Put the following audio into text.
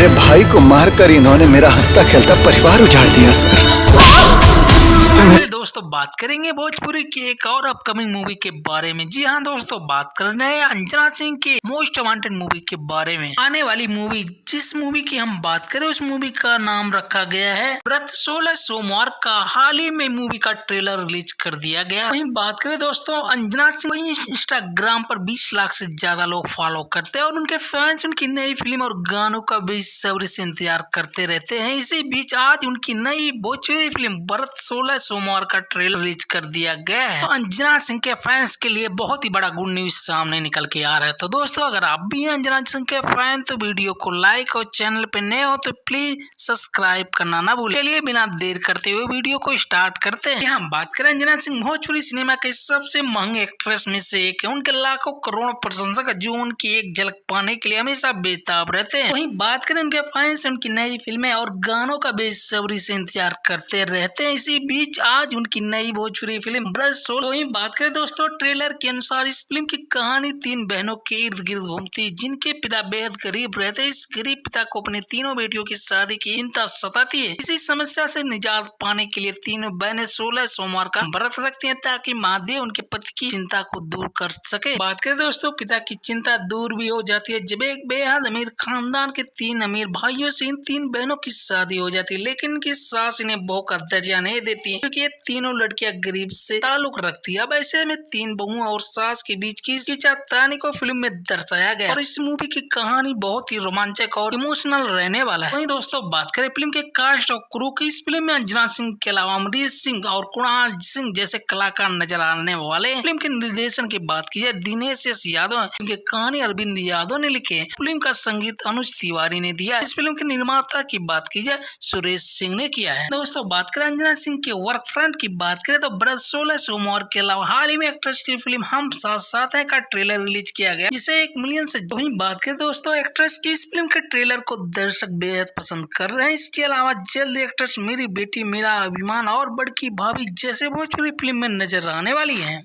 मेरे भाई को मारकर इन्होंने मेरा हंसता खेलता परिवार उजाड़ दिया सर। चलिए दोस्तों बात करेंगे भोजपुरी की एक और अपकमिंग मूवी के बारे में। जी हाँ दोस्तों, बात कर रहे हैं अंजना सिंह के मोस्ट वांटेड मूवी के बारे में। आने वाली मूवी, जिस मूवी की हम बात करें उस मूवी का नाम रखा गया है व्रत 16 सोमवार का। हाल ही में मूवी का ट्रेलर रिलीज कर दिया गया। वहीं बात करें दोस्तों अंजना सिंह, इंस्टाग्राम पर 20 लाख से ज्यादा लोग फॉलो करते हैं और उनके फैंस उनकी नई फिल्म और गानों का बेसब्री से इंतजार करते रहते हैं। इसी बीच आज उनकी नई भोजपुरी फिल्म व्रत 16 सोमवार का ट्रेलर रिलीज कर दिया गया है। तो अंजना सिंह के फैंस के लिए बहुत ही बड़ा गुड न्यूज सामने निकल के आ रहा है। तो दोस्तों अगर आप भी हैं अंजना सिंह के फैन तो वीडियो को लाइक और चैनल पे नए हो तो प्लीज सब्सक्राइब करना ना भूलें। चलिए बिना देर करते हुए वीडियो को स्टार्ट करते हैं। हम बात करें अंजना सिंह भोजपुरी सिनेमा के सबसे महंगे एक्ट्रेस में से एक है। उनके लाखों करोड़ों प्रशंसक जो उनकी एक झलक पाने के लिए हमेशा बेताब रहते हैं। वहीं बात करें उनके फैंस उनकी नई फिल्में और गानों का बेसब्री से इंतजार करते रहते हैं। इसी बीच आज उनकी नई भोजपुरी फिल्म व्रत 16। वहीं बात करें दोस्तों ट्रेलर के अनुसार इस फिल्म की कहानी 3 बहनों के इर्द गिर्द घूमती, जिनके पिता बेहद गरीब रहते। इस गरीब पिता को अपनी तीनों बेटियों की शादी की चिंता सताती है। इसी समस्या से निजात पाने के लिए तीनों बहनें 16 सोमवार का व्रत रखती हैं ताकि महादेव उनके पति की चिंता को दूर कर सके। बात करें दोस्तों पिता की चिंता दूर भी हो जाती है जब एक बेहद अमीर खानदान के 3 अमीर भाइयों से इन 3 बहनों की शादी हो जाती है, लेकिन इनकी सास इन्हें बहू का दर्जा नहीं देती क्योंकि ये तीनों लड़कियां गरीब से ताल्लुक रखती है। अब ऐसे में 3 बहुओं और सास के बीच की खींचातानी को फिल्म में दर्शाया गया और इस मूवी की कहानी बहुत ही रोमांचक और इमोशनल रहने वाला है। वहीं दोस्तों बात करें फिल्म के कास्ट और क्रू की, इस फिल्म में अंजना सिंह के अलावा अमरीश सिंह और कुणाल सिंह जैसे कलाकार नजर आने वाले हैं। फिल्म के निर्देशन की बात की जाए दिनेश एस यादव, इनकी कहानी अरविंद यादव ने लिखे। फिल्म का संगीत अनुज तिवारी ने दिया। इस फिल्म के निर्माता की बात की जाए सुरेश सिंह ने किया है। दोस्तों बात करें अंजना सिंह के वर्क फ्रंट की बात करें तो व्रत 16 सोमवार के अलावा हाल ही में एक्ट्रेस की फिल्म हम साथ साथ हैं का ट्रेलर रिलीज किया गया जिसे 1 मिलियन से। वहीं बात करें दोस्तों एक्ट्रेस की इस फिल्म के ट्रेलर को दर्शक बेहद पसंद कर रहे हैं। इसके अलावा जल्द एक्ट्रेस मेरी बेटी मेरा अभिमान और बड़की भाभी जैसे भोजपुरी फिल्म में नजर आने वाली है।